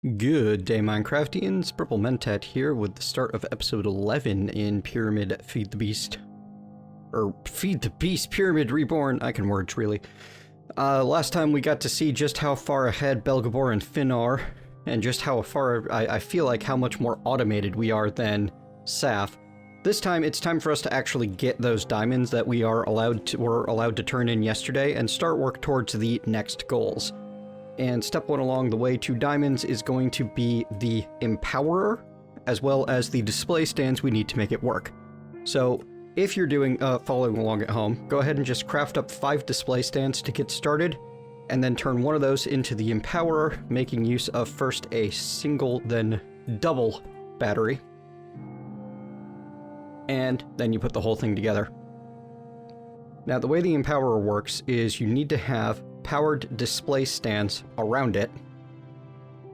Good day, Minecraftians. Purple Mentat here with the start of episode 11 in Pyramid Feed the Beast. Or Feed the Beast, Pyramid Reborn. I can words, really. Last time we got to see just how far ahead Belgabor and Finn are, and just how far, I feel like how much more automated we are than Saf. This time, it's time for us to actually get those diamonds that we were allowed to turn in yesterday and start work towards the next goals. And step one along the way to diamonds is going to be the Empowerer, as well as the display stands we need to make it work. So if you're following along at home, go ahead and just craft up 5 display stands to get started, and then turn one of those into the Empowerer, making use of first a single, then double battery. And then you put the whole thing together. Now the way the Empowerer works is you need to have powered display stands around it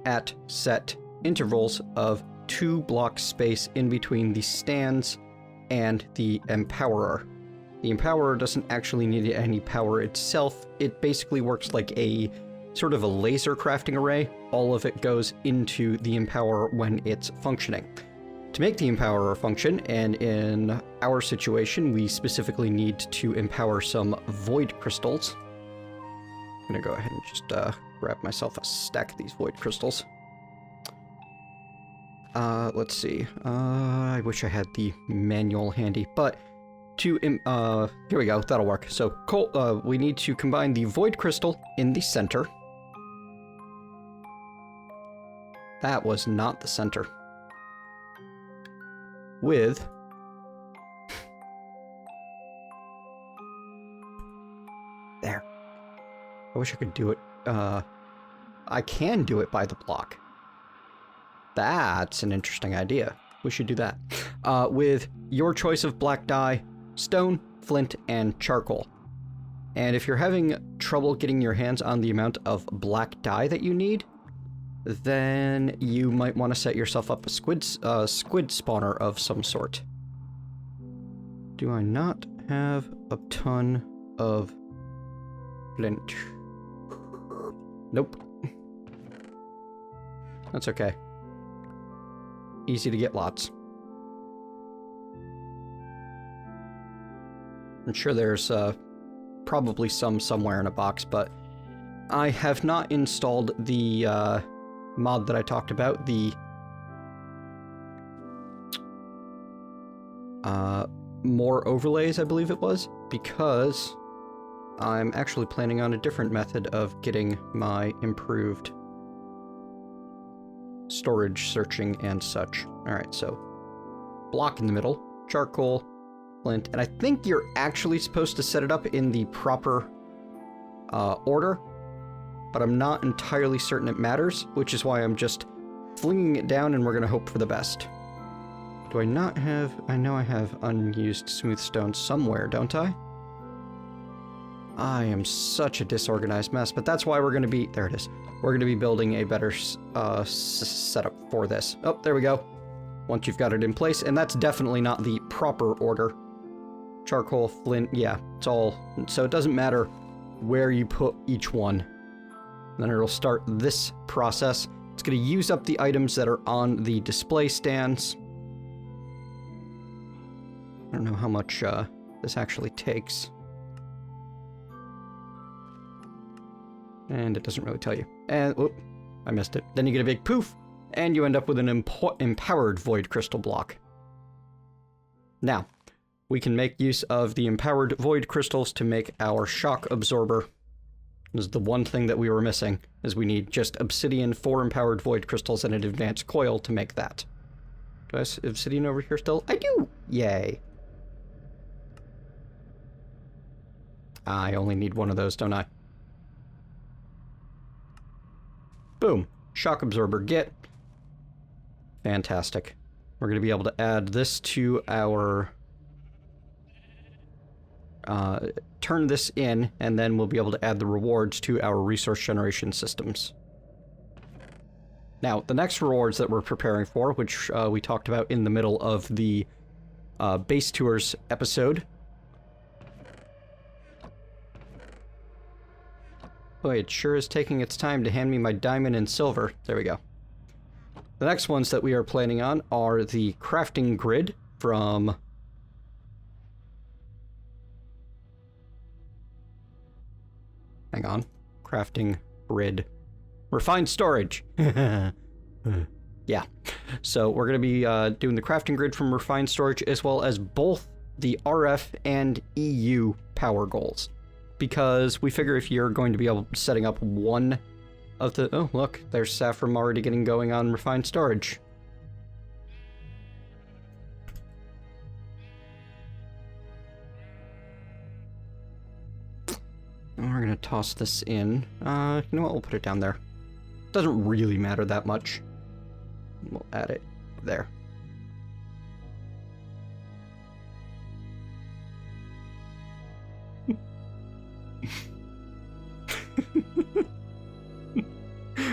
at set intervals of 2 block space in between the stands and the Empowerer. The Empowerer doesn't actually need any power itself. It basically works like a sort of a laser crafting array. All of it goes into the Empowerer when it's functioning. To make the Empowerer function, and in our situation, we specifically need to empower some void crystals. I'm gonna go ahead and just grab myself a stack of these void crystals. Let's see. I wish I had the manual handy, but here we go. That'll work. So we need to combine the void crystal in the center. That was not the center. With there. I wish I could do it. I can do it by the block. That's an interesting idea. We should do that. With your choice of black dye, stone, flint, and charcoal. And if you're having trouble getting your hands on the amount of black dye that you need, then you might want to set yourself up a squid spawner of some sort. Do I not have a ton of flint? Nope. That's okay. Easy to get lots. I'm sure there's probably some somewhere in a box, but I have not installed the mod that I talked about, the more overlays, I believe it was, because I'm actually planning on a different method of getting my improved storage searching and such. Alright, so block in the middle, charcoal, flint, and I think you're actually supposed to set it up in the proper order, but I'm not entirely certain it matters, which is why I'm just flinging it down and we're gonna hope for the best. Do I not have... I know I have unused smooth stone somewhere, don't I? I am such a disorganized mess, but that's why we're gonna be... There it is. We're gonna be building a better setup for this. Oh, there we go. Once you've got it in place, and that's definitely not the proper order. Charcoal, flint, yeah, it's all... So it doesn't matter where you put each one. Then it'll start this process. It's going to use up the items that are on the display stands. I don't know how much this actually takes. And it doesn't really tell you. And, whoop, I missed it. Then you get a big poof, and you end up with an empowered void crystal block. Now, we can make use of the empowered void crystals to make our shock absorber. This is the one thing that we were missing, is we need just obsidian, 4 empowered void crystals, and an advanced coil to make that. Do I have obsidian over here still? I do! Yay. I only need one of those, don't I? Boom. Shock absorber, get. Fantastic. We're going to be able to add this to our... turn this in, and then we'll be able to add the rewards to our resource generation systems. Now, the next rewards that we're preparing for, which we talked about in the middle of the base tours episode. Boy, it sure is taking its time to hand me my diamond and silver. There we go. The next ones that we are planning on are the crafting grid from... Hang on. Crafting grid. Refined storage. Yeah. So we're going to be doing the crafting grid from refined storage, as well as both the RF and EU power goals. Because we figure if you're going to be setting up one of the... Oh, look, there's Saffron already getting going on refined storage. And we're going to toss this in. You know what? We'll put it down there. Doesn't really matter that much. We'll add it there.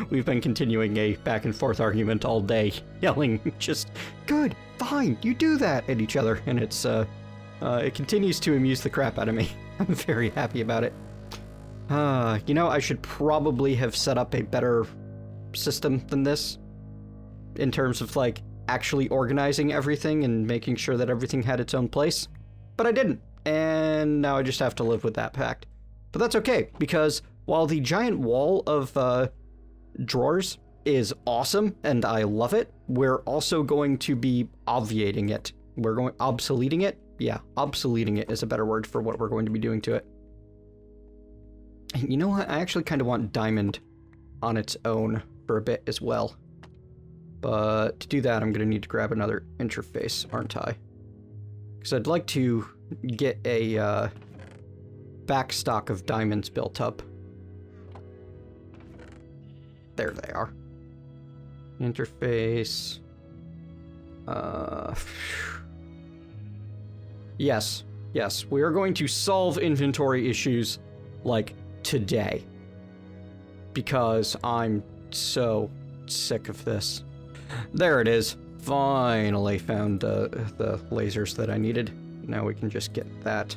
We've been continuing a back and forth argument all day, yelling just, good, fine, you do that, at each other, and it's, it continues to amuse the crap out of me. I'm very happy about it. You know, I should probably have set up a better system than this, in terms of, like, actually organizing everything and making sure that everything had its own place, but I didn't, and now I just have to live with that fact. But that's okay, because while the giant wall of, drawers is awesome, and I love it, we're also going to be obviating it. We're going... obsoleting it? Yeah, obsoleting it is a better word for what we're going to be doing to it. And you know what? I actually kind of want diamond on its own for a bit as well. But to do that, I'm going to need to grab another interface, aren't I? Because I'd like to get a backstock of diamonds built up. There they are. Interface. Yes. Yes. We are going to solve inventory issues, like, today. Because I'm so sick of this. There it is. Finally found the lasers that I needed. Now we can just get that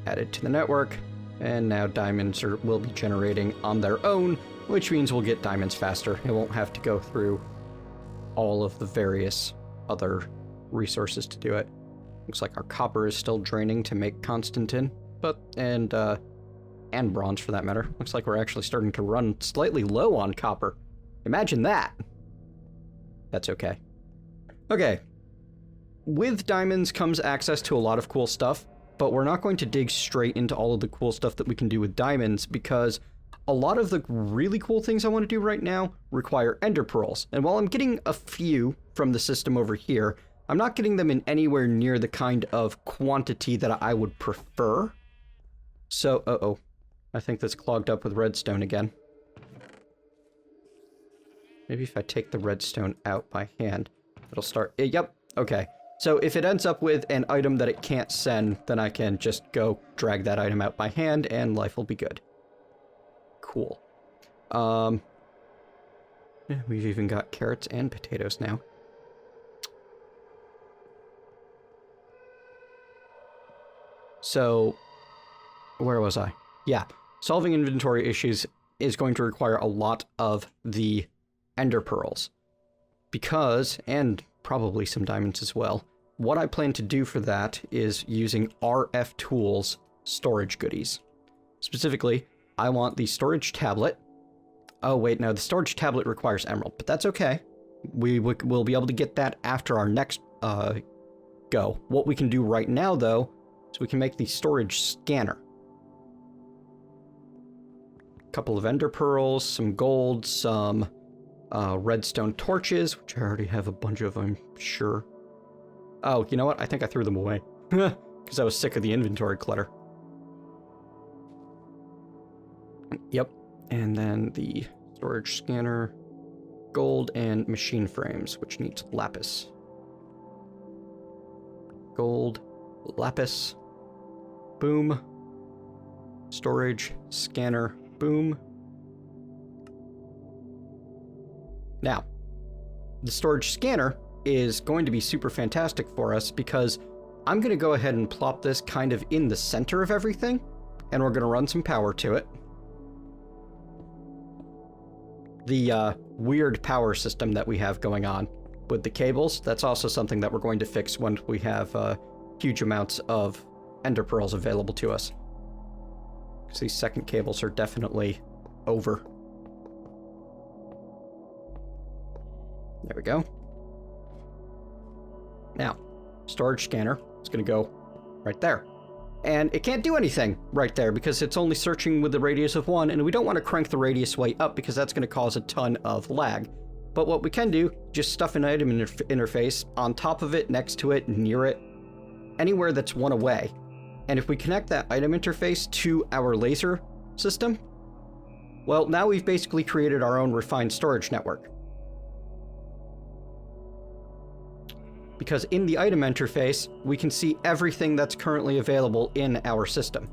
added to the network. And now diamonds will be generating on their own, which means we'll get diamonds faster. It won't have to go through all of the various other resources to do it. Looks like our copper is still draining to make Constantin, and bronze for that matter. Looks like we're actually starting to run slightly low on copper. Imagine that! That's okay. Okay. With diamonds comes access to a lot of cool stuff, but we're not going to dig straight into all of the cool stuff that we can do with diamonds, because a lot of the really cool things I want to do right now require ender pearls. And while I'm getting a few from the system over here, I'm not getting them in anywhere near the kind of quantity that I would prefer. So, uh-oh. I think that's clogged up with redstone again. Maybe if I take the redstone out by hand, it'll start... Yep, okay. So if it ends up with an item that it can't send, then I can just go drag that item out by hand and life will be good. Cool. Yeah, we've even got carrots and potatoes now. So, where was I? Yeah, solving inventory issues is going to require a lot of the ender pearls. Because, and probably some diamonds as well, what I plan to do for that is using RF Tools storage goodies. Specifically, I want the storage tablet. Oh, wait, no, the storage tablet requires emerald, but that's okay. We'll be able to get that after our next go. What we can do right now, though, is we can make the storage scanner. A couple of ender pearls, some gold, some redstone torches, which I already have a bunch of, I'm sure. Oh, you know what? I think I threw them away. Because I was sick of the inventory clutter. Yep. And then the storage scanner, gold, and machine frames, which needs lapis. Gold, lapis, boom. Storage, scanner, boom. Now, the storage scanner is going to be super fantastic for us because I'm going to go ahead and plop this kind of in the center of everything, and we're going to run some power to it. the weird power system that we have going on with the cables. That's also something that we're going to fix when we have huge amounts of ender pearls available to us. Because these second cables are definitely over. There we go. Now, storage scanner is going to go right there. And it can't do anything right there because it's only searching with the radius of 1, and we don't want to crank the radius way up because that's going to cause a ton of lag. But what we can do, just stuff an item interface on top of it, next to it, near it, anywhere that's 1 away. And if we connect that item interface to our laser system, well, now we've basically created our own refined storage network. Because in the item interface, we can see everything that's currently available in our system.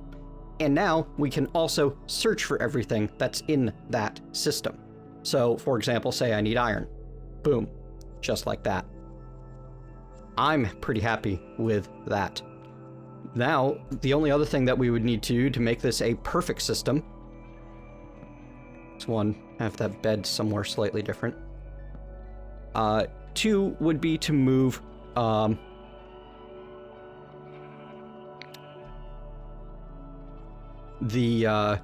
And now we can also search for everything that's in that system. So, for example, say I need iron. Boom. Just like that. I'm pretty happy with that. Now, the only other thing that we would need to do to make this a perfect system, have that bed somewhere slightly different. 2 would be to move the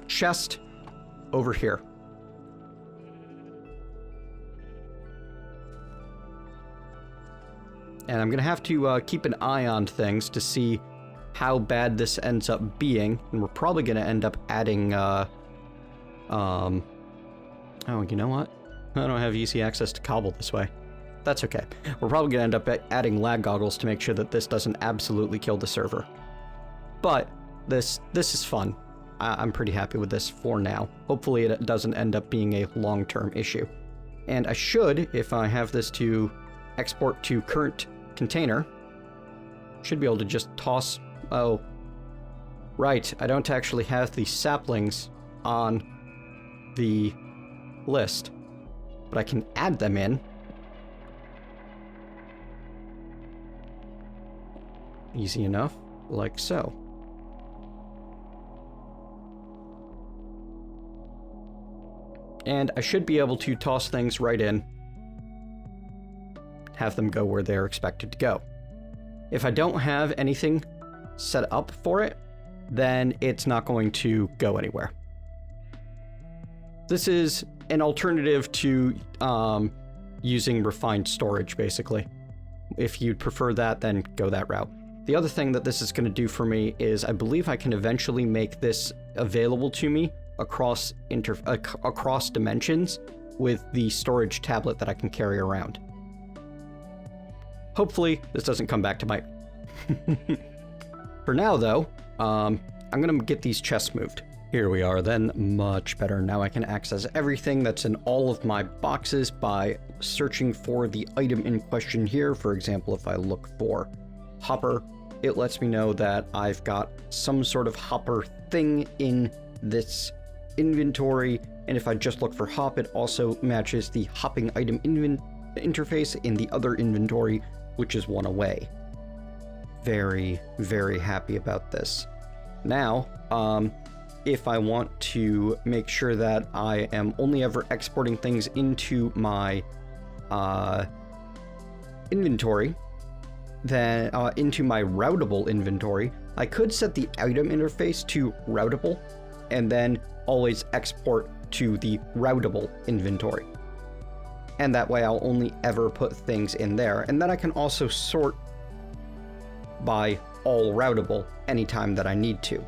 chest over here. And I'm gonna have to keep an eye on things to see how bad this ends up being, and we're probably gonna end up adding oh, you know what? I don't have easy access to cobble this way. That's okay. We're probably gonna end up adding lag goggles to make sure that this doesn't absolutely kill the server. But this is fun. I'm pretty happy with this for now. Hopefully it doesn't end up being a long-term issue. And I should, if I have this to export to current container, should be able to just toss... Oh, right. I don't actually have the saplings on the list, but I can add them in. Easy enough, like so. And I should be able to toss things right in, have them go where they're expected to go. If I don't have anything set up for it, then it's not going to go anywhere. This is an alternative to using refined storage, basically. If you'd prefer that, then go that route. The other thing that this is going to do for me is I believe I can eventually make this available to me across dimensions with the storage tablet that I can carry around. Hopefully, this doesn't come back to bite. For now, though, I'm going to get these chests moved. Here we are then, much better. Now I can access everything that's in all of my boxes by searching for the item in question here. For example, if I look for hopper, it lets me know that I've got some sort of hopper thing in this inventory. And if I just look for hop, it also matches the hopping item interface in the other inventory, which is 1 away. Very, very happy about this. Now, if I want to make sure that I am only ever exporting things into my inventory, then into my routable inventory, I could set the item interface to routable and then always export to the routable inventory. And that way I'll only ever put things in there. And then I can also sort by all routable anytime that I need to.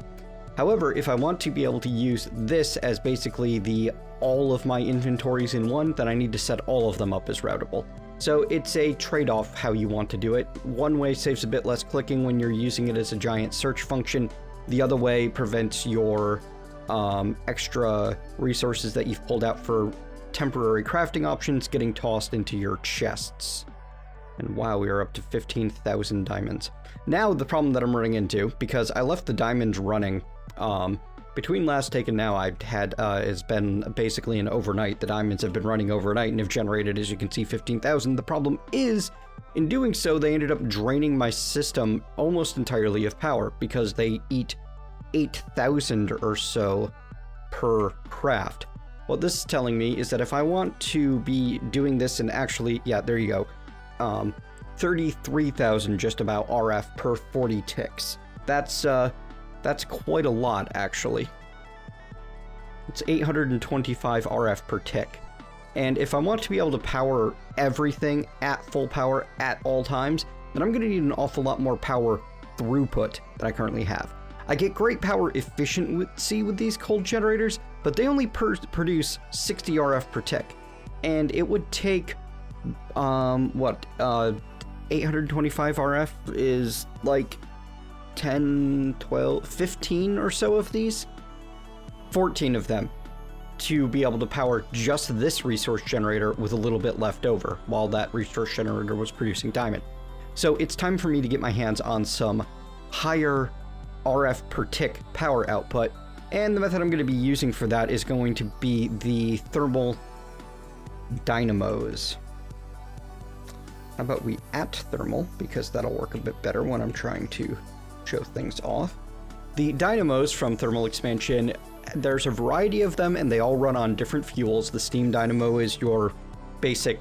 However, if I want to be able to use this as basically the all of my inventories in one, then I need to set all of them up as routable. So it's a trade-off how you want to do it. One way saves a bit less clicking when you're using it as a giant search function. The other way prevents your extra resources that you've pulled out for temporary crafting options getting tossed into your chests. And wow, we are up to 15,000 diamonds. Now the problem that I'm running into, because I left the diamonds running, between last take and now I've had, it's been basically an overnight. The diamonds have been running overnight and have generated, as you can see, 15,000. The problem is, in doing so, they ended up draining my system almost entirely of power because they eat 8,000 or so per craft. What this is telling me is that if I want to be doing this and actually, yeah, there you go, 33,000 just about RF per 40 ticks. That's quite a lot, actually. It's 825 RF per tick. And if I want to be able to power everything at full power at all times, then I'm going to need an awful lot more power throughput than I currently have. I get great power efficiency with these cold generators, but they only produce 60 RF per tick. And it would take, 825 RF is like 10, 12, 15 or so of these? 14 of them to be able to power just this resource generator with a little bit left over while that resource generator was producing diamond. So it's time for me to get my hands on some higher RF per tick power output, and the method I'm going to be using for that is going to be the thermal dynamos. How about we at thermal, because that'll work a bit better when I'm trying to show things off. The dynamos from thermal expansion, there's a variety of them and they all run on different fuels. The steam dynamo is your basic,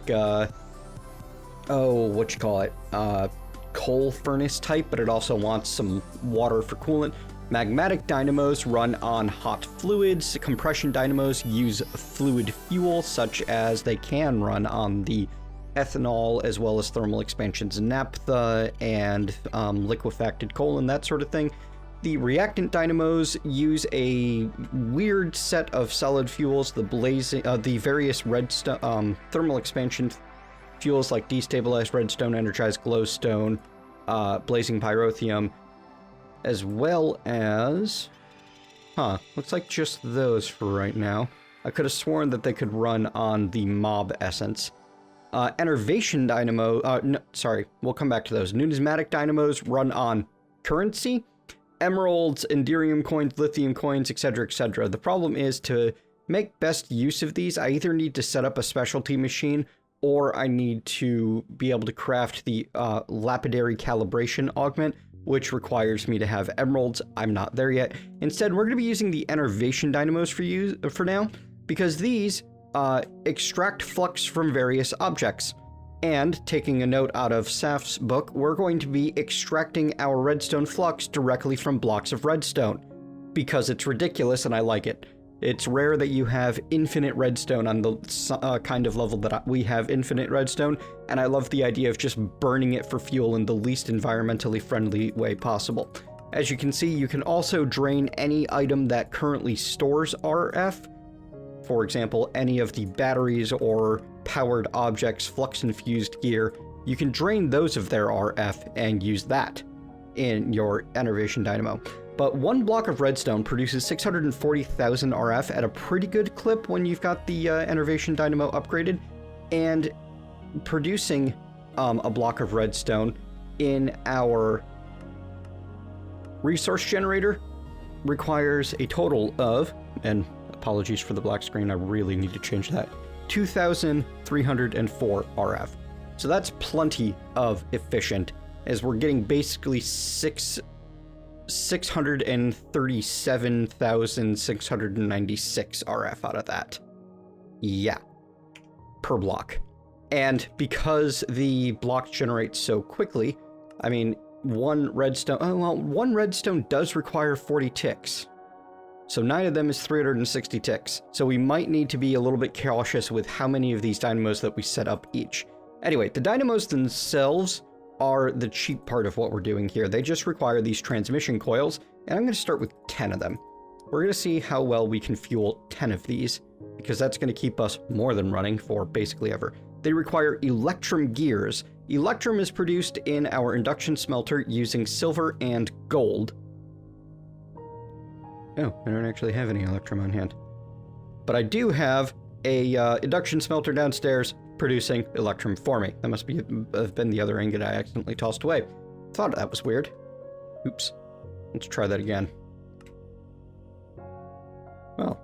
coal furnace type, but it also wants some water for coolant. Magmatic dynamos run on hot fluids. Compression dynamos use fluid fuel, such as they can run on the ethanol, as well as thermal expansions naphtha and liquefacted coal and that sort of thing. The reactant dynamos use a weird set of solid fuels, the various redstone, thermal expansion fuels like destabilized redstone, energized glowstone, blazing pyrotheum, as well as, looks like just those for right now. I could have sworn that they could run on the mob essence. Ennervation dynamo, we'll come back to those. Numismatic dynamos run on currency, emeralds, enderium coins, lithium coins, etc., etc. The problem is, to make best use of these, I either need to set up a specialty machine, or I need to be able to craft the lapidary calibration augment, which requires me to have emeralds. I'm not there yet. Instead, we're going to be using the Ennervation dynamos for now, because these extract flux from various objects. And, taking a note out of Saf's book, we're going to be extracting our redstone flux directly from blocks of redstone, because it's ridiculous and I like it. It's rare that you have infinite redstone on the kind of level that we have infinite redstone, and I love the idea of just burning it for fuel in the least environmentally friendly way possible. As you can see, you can also drain any item that currently stores RF. For example, any of the batteries or powered objects, flux-infused gear, you can drain those of their RF and use that in your Ennervation dynamo. But one block of redstone produces 640,000 RF at a pretty good clip when you've got the Ennervation dynamo upgraded, and producing a block of redstone in our resource generator requires a total of, and apologies for the black screen, I really need to change that, 2,304 RF. So that's plenty of efficient, as we're getting basically 637,696 RF out of that. Yeah, per block. And because the blocks generate so quickly, I mean, one redstone does require 40 ticks. So 9 of them is 360 ticks. So we might need to be a little bit cautious with how many of these dynamos that we set up each. Anyway, the dynamos themselves are the cheap part of what we're doing here. They just require these transmission coils, and I'm going to start with 10 of them. We're going to see how well we can fuel 10 of these, because that's going to keep us more than running for basically ever. They require electrum gears. Electrum is produced in our induction smelter using silver and gold. Oh, I don't actually have any electrum on hand. But I do have a induction smelter downstairs producing electrum for me. That must have been the other ingot I accidentally tossed away. Thought that was weird. Oops. Let's try that again. Well,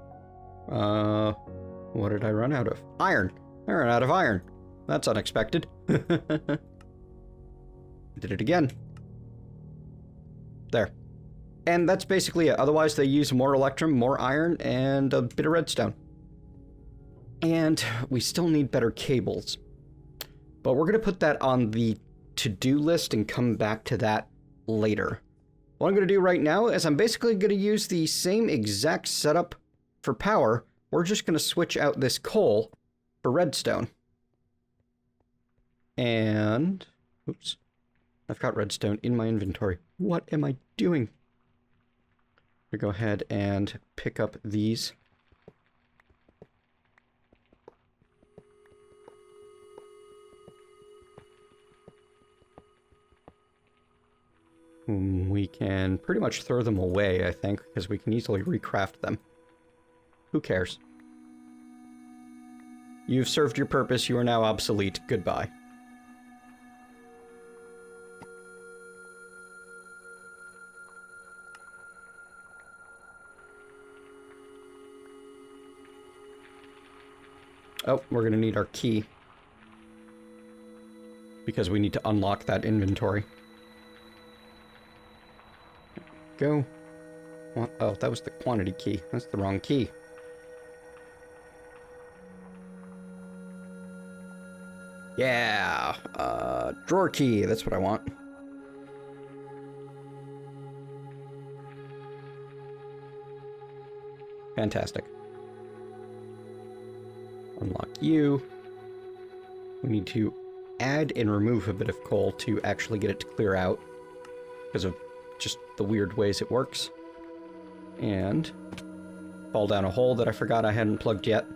what did I run out of? Iron. I ran out of iron. That's unexpected. Did it again. There. And that's basically it. Otherwise, they use more electrum, more iron, and a bit of redstone. And we still need better cables. But we're going to put that on the to-do list and come back to that later. What I'm going to do right now is I'm basically going to use the same exact setup for power. We're just going to switch out this coal for redstone. And, oops, I've got redstone in my inventory. What am I doing? I'm going to go ahead and pick up these. We can pretty much throw them away, I think, because we can easily recraft them. Who cares? You've served your purpose, you are now obsolete. Goodbye. Oh, we're gonna need our key. Because we need to unlock that inventory. Go. What? Oh, that was the quantity key. That's the wrong key. Yeah, drawer key. That's what I want. Fantastic. Unlock you. We need to add and remove a bit of coal to actually get it to clear out because of just the weird ways it works. And fall down a hole that I forgot I hadn't plugged yet.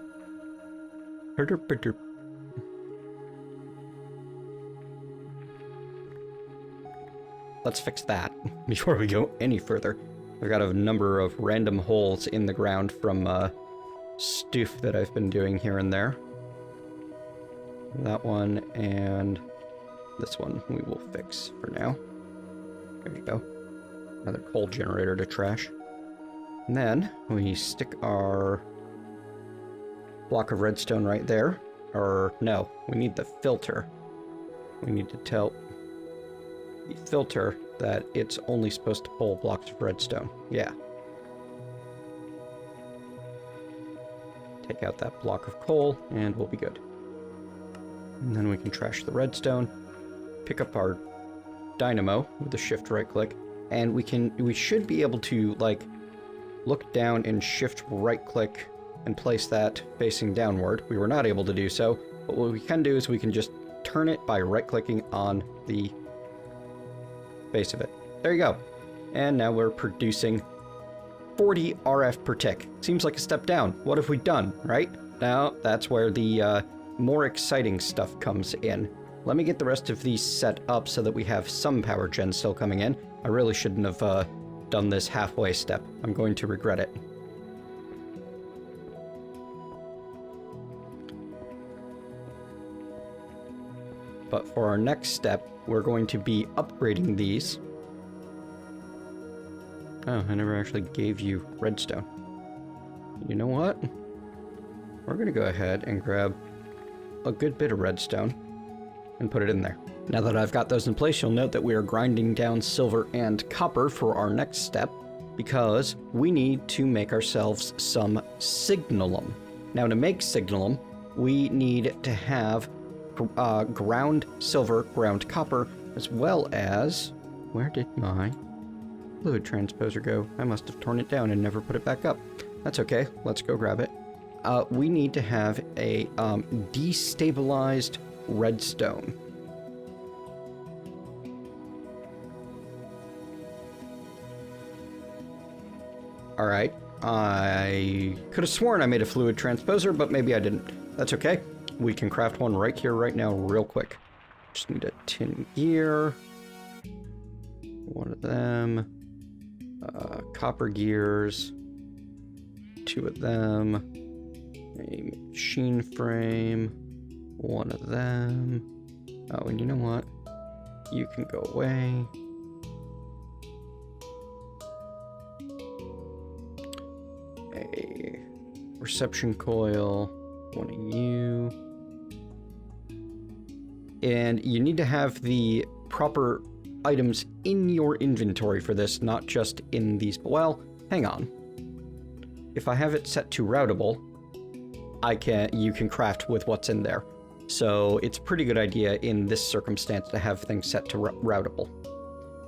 Let's fix that before we go any further. I've got a number of random holes in the ground from stuff that I've been doing here and there. That one and this one we will fix for now. There you go. Another coal generator to trash. And then we stick our block of redstone right there. Or no, we need the filter. We need to tell the filter that it's only supposed to pull blocks of redstone. Yeah. Take out that block of coal and we'll be good. And then we can trash the redstone, pick up our dynamo with the shift right click, and we should be able to like look down and shift right click and place that facing downward. We were not able to do so, but what we can do is we can just turn it by right clicking on the base of it. There you go. And now we're producing 40 RF per tick. Seems like a step down. What have we done, right? Now that's where the more exciting stuff comes in. Let me get the rest of these set up so that we have some power gen still coming in. I really shouldn't have done this halfway step. I'm going to regret it. But for our next step, we're going to be upgrading these. Oh, I never actually gave you redstone. You know what? We're going to go ahead and grab a good bit of redstone and put it in there. Now that I've got those in place, you'll note that we are grinding down silver and copper for our next step because we need to make ourselves some signalum. Now to make signalum, we need to have ground silver, ground copper, as well as... Where did my fluid transposer go? I must have torn it down and never put it back up. That's okay, let's go grab it. We need to have a destabilized redstone. Alright, I could have sworn I made a fluid transposer, but maybe I didn't. That's okay. We can craft one right here, right now, real quick. Just need a tin gear. One of them. Copper gears. Two of them. A machine frame. One of them. Oh, and you know what? You can go away. A reception coil. One of you. And you need to have the proper items in your inventory for this, not just in these. Well, hang on. If I have it set to routable, you can craft with what's in there. So it's a pretty good idea in this circumstance to have things set to routable.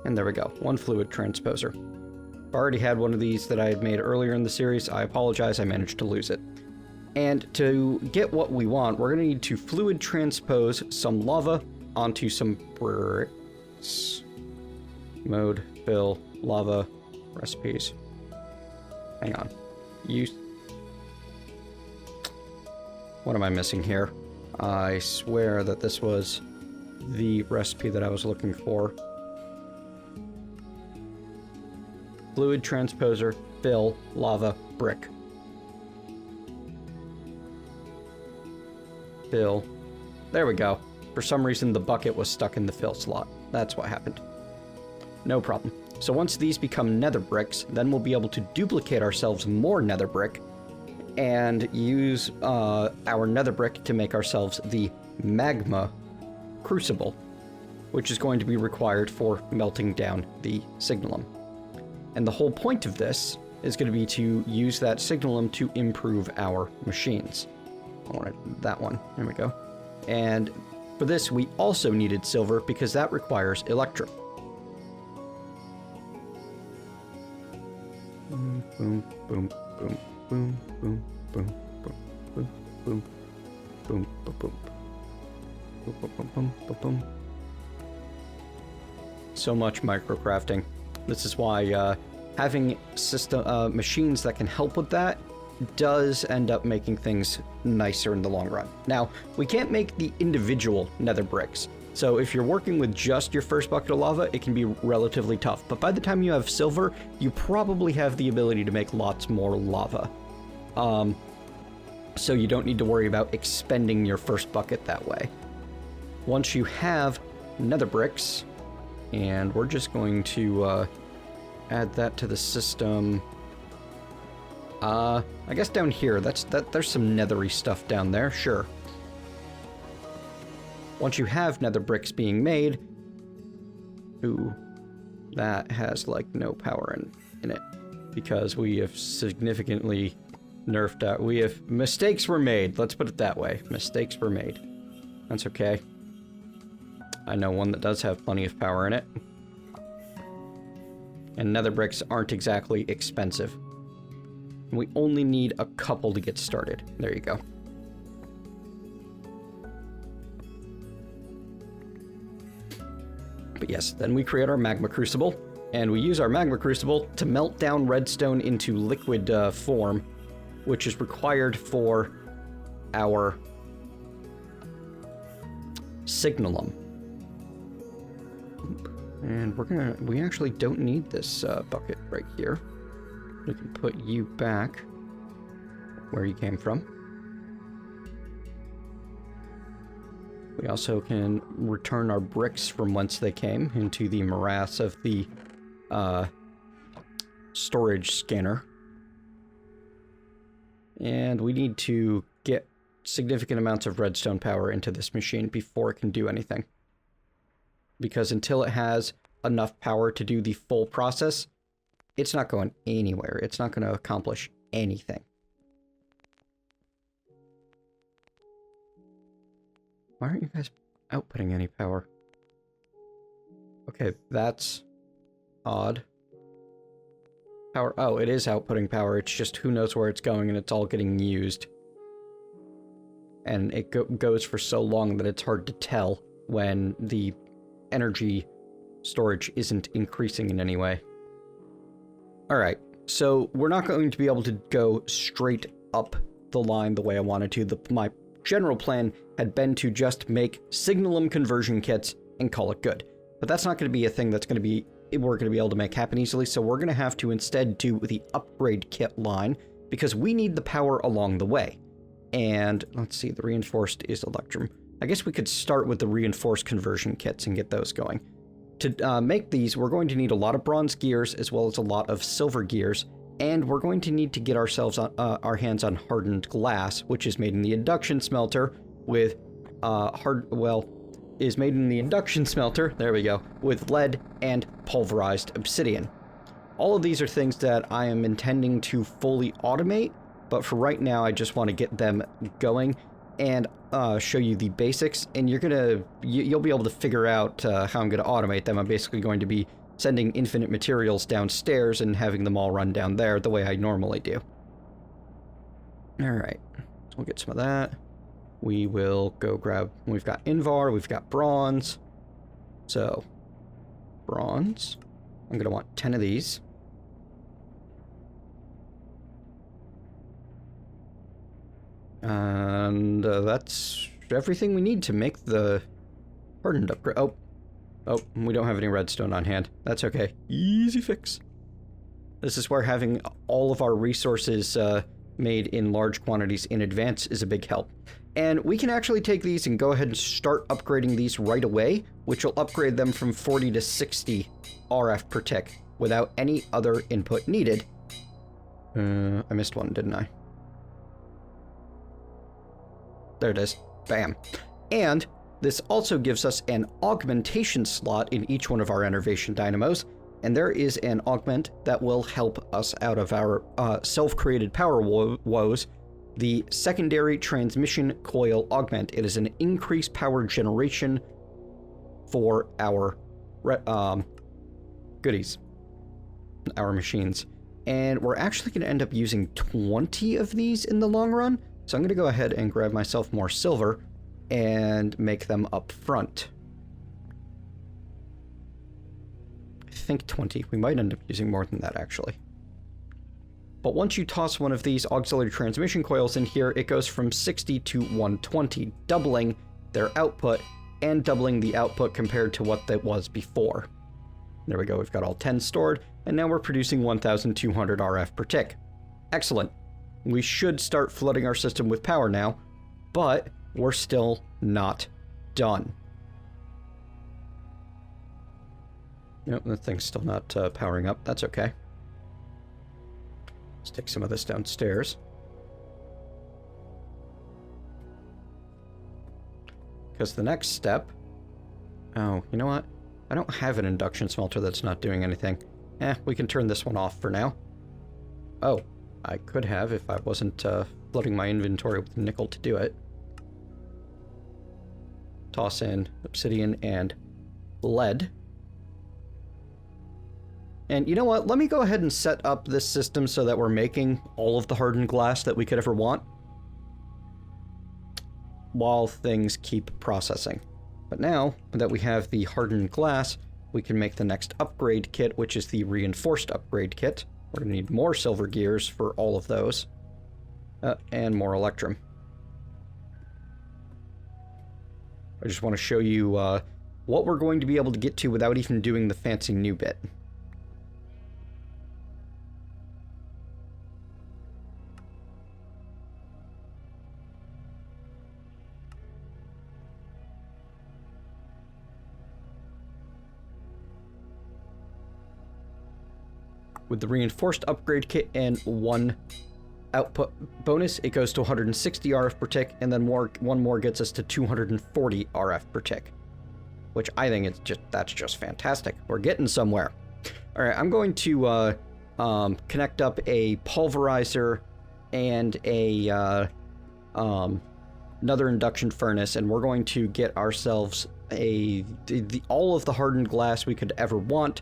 And there we go, 1 fluid transposer. I've already had one of these that I had made earlier in the series. I apologize, I managed to lose it. And to get what we want, we're going to need to fluid transpose some lava onto some bricks. Mode, fill, lava, recipes. Hang on. What am I missing here? I swear that this was the recipe that I was looking for. Fluid transposer, fill, lava, brick. Fill. There we go. For some reason, the bucket was stuck in the fill slot. That's what happened. No problem. So once these become nether bricks, then we'll be able to duplicate ourselves more nether brick and use our nether brick to make ourselves the magma crucible, which is going to be required for melting down the signalum. And the whole point of this is going to be to use that signalum to improve our machines. I wanted that one. There we go. And for this, we also needed silver because that requires electrum. Boom, boom, boom, boom, boom, boom, boom, boom, boom, boom, boom, boom, boom, boom, boom, boom, boom, boom. So much microcrafting. This is why having machines that can help with that does end up making things nicer in the long run. Now, we can't make the individual nether bricks, so if you're working with just your first bucket of lava, it can be relatively tough. But by the time you have silver, you probably have the ability to make lots more lava. So you don't need to worry about expending your first bucket that way. Once you have nether bricks, and we're just going to add that to the system. I guess down here, there's some nethery stuff down there, sure. Once you have nether bricks being made, ooh, that has like no power in it because we have significantly nerfed out. Mistakes were made, let's put it that way. Mistakes were made. That's okay. I know one that does have plenty of power in it. And nether bricks aren't exactly expensive. We only need a couple to get started. There you go. But yes, then we create our magma crucible, and we use our magma crucible to melt down redstone into liquid form, which is required for our signalum. And we actually don't need this bucket right here. We can put you back where you came from. We also can return our bricks from whence they came into the morass of the storage scanner. And we need to get significant amounts of redstone power into this machine before it can do anything. Because until it has enough power to do the full process, it's not going anywhere. It's not going to accomplish anything. Why aren't you guys outputting any power? Okay, that's odd. Power. Oh, it is outputting power. It's just who knows where it's going and it's all getting used. And it goes for so long that it's hard to tell when the energy storage isn't increasing in any way. Alright, so we're not going to be able to go straight up the line the way I wanted to. My general plan had been to just make signalum conversion kits and call it good. But that's not going to be a thing we're going to be able to make happen easily, so we're going to have to instead do the upgrade kit line, because we need the power along the way. And let's see, the reinforced is electrum. I guess we could start with the reinforced conversion kits and get those going. To make these, we're going to need a lot of bronze gears as well as a lot of silver gears, and we're going to need to get ourselves on, our hands on hardened glass, which is made in the induction smelter with is made in the induction smelter, there we go, with lead and pulverized obsidian. All of these are things that I am intending to fully automate but for right now, I just want to get them going and show you the basics, and you'll be able to figure out how I'm going to automate them. I'm basically going to be sending infinite materials downstairs and having them all run down there the way I normally do. Alright, so we'll get some of that. We will go grab, we've got Invar, we've got bronze. So, bronze. I'm going to want 10 of these. And that's everything we need to make the hardened upgrade. Oh, we don't have any redstone on hand. That's okay. Easy fix. This is where having all of our resources made in large quantities in advance is a big help. And we can actually take these and go ahead and start upgrading these right away, which will upgrade them from 40 to 60 RF per tick without any other input needed. I missed one, didn't I? There it is. Bam. And this also gives us an augmentation slot in each one of our Ennervation Dynamos, and there is an augment that will help us out of our self-created power woes, the secondary transmission coil augment. It is an increased power generation for our goodies, our machines. And we're actually going to end up using 20 of these in the long run, so I'm going to go ahead and grab myself more silver and make them up front. I think 20. We might end up using more than that, actually. But once you toss one of these auxiliary transmission coils in here, it goes from 60 to 120, doubling their output and doubling the output compared to what that was before. There we go, we've got all 10 stored, and now we're producing 1,200 RF per tick. Excellent. We should start flooding our system with power now, but we're still not done. Nope, the thing's still not powering up. That's okay. Let's take some of this downstairs. Because the next step... Oh, you know what? I don't have an induction smelter that's not doing anything. We can turn this one off for now. Oh, I could have if I wasn't flooding my inventory with nickel to do it. Toss in obsidian and lead. And you know what? Let me go ahead and set up this system so that we're making all of the hardened glass that we could ever want while things keep processing. But now that we have the hardened glass, we can make the next upgrade kit, which is the reinforced upgrade kit. We're going to need more silver gears for all of those. And more electrum. I just want to show you what we're going to be able to get to without even doing the fancy new bit. With the reinforced upgrade kit and one output bonus, it goes to 160 RF per tick, and then one more gets us to 240 RF per tick, which I think that's just fantastic. We're getting somewhere. All right, I'm going to connect up a pulverizer and a another induction furnace, and we're going to get ourselves all of the hardened glass we could ever want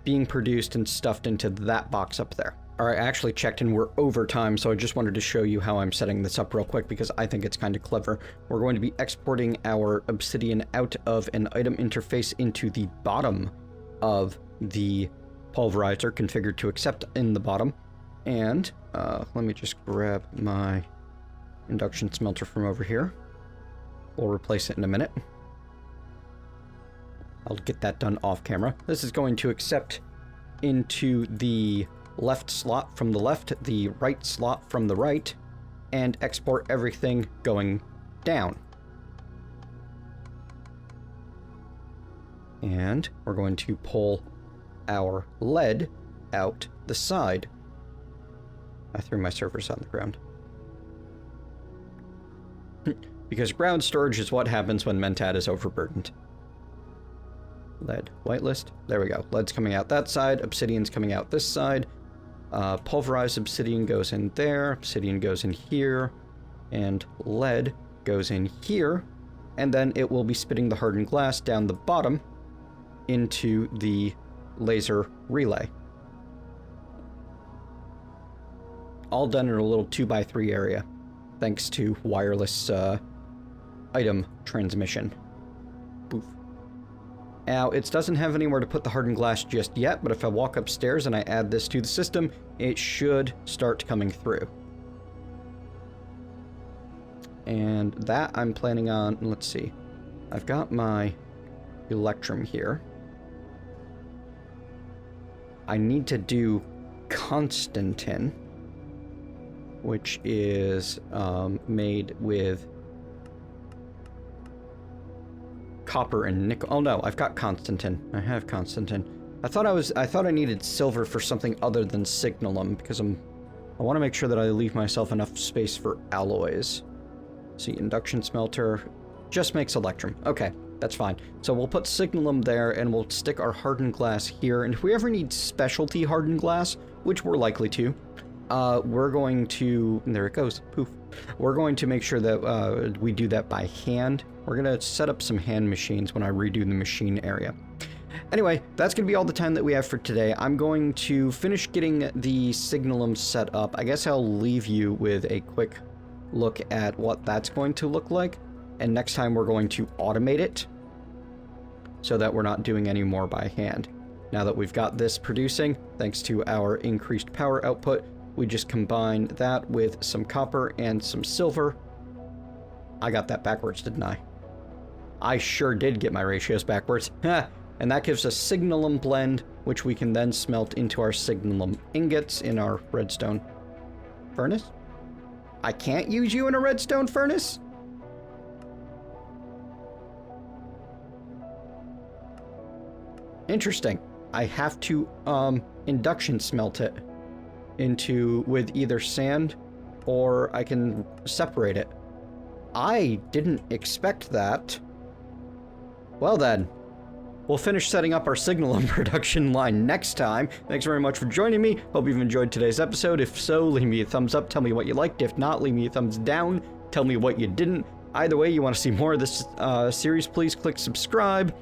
being produced and stuffed into that box up there. All right, I actually checked and we're over time, so I just wanted to show you how I'm setting this up real quick because I think it's kind of clever. We're going to be exporting our obsidian out of an item interface into the bottom of the pulverizer, configured to accept in the bottom. And let me just grab my induction smelter from over here. We'll replace it in a minute. I'll get that done off camera. This is going to accept into the left slot from the left, the right slot from the right, and export everything going down. And we're going to pull our lead out the side. I threw my servers on the ground. Because ground storage is what happens when Mentat is overburdened. Lead, whitelist, there we go. Lead's coming out that side, obsidian's coming out this side, Pulverized obsidian goes in there, obsidian goes in here, and lead goes in here, and then it will be spitting the hardened glass down the bottom into the laser relay. All done in a little 2x3 area, thanks to wireless item transmission. Poof. Now, it doesn't have anywhere to put the hardened glass just yet, but if I walk upstairs and I add this to the system, it should start coming through. And that I'm planning on, let's see, I've got my electrum here. I need to do Constantin, which is made with copper and nickel. Oh no, I've got Constantin. I have Constantin. I thought I needed silver for something other than signalum because I want to make sure that I leave myself enough space for alloys. See, induction smelter just makes electrum. Okay, that's fine. So we'll put signalum there and we'll stick our hardened glass here. And if we ever need specialty hardened glass, which we're likely to, we're going to, there it goes, poof. We're going to make sure that we do that by hand. We're going to set up some hand machines when I redo the machine area. Anyway, that's going to be all the time that we have for today. I'm going to finish getting the signalum set up. I guess I'll leave you with a quick look at what that's going to look like. And next time we're going to automate it so that we're not doing any more by hand. Now that we've got this producing, thanks to our increased power output, we just combine that with some copper and some silver. I got that backwards, didn't I? I sure did get my ratios backwards. And that gives us signalum blend, which we can then smelt into our signalum ingots in our redstone furnace. I can't use you in a redstone furnace? Interesting. I have to induction smelt it with either sand or I can separate it. I didn't expect that. Well then, we'll finish setting up our signalum production line next time. Thanks very much for joining me. Hope you've enjoyed today's episode. If so, leave me a thumbs up. Tell me what you liked. If not, leave me a thumbs down. Tell me what you didn't. Either way, you want to see more of this series, please click subscribe.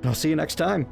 I'll see you next time.